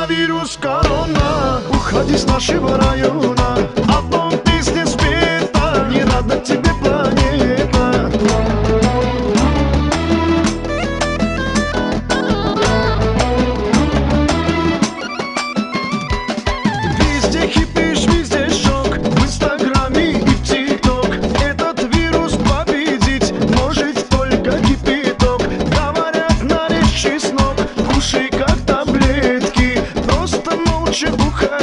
коронавирус, корона, уходи с нашего района, а то песня спета, не рада тебе планета. Везде кипиш, везде шок, в инстаграме и в тикток. Этот вирус победить может только кипяток. Говорят, нарежь чеснок, кушай как таблетки, просто молча уходи.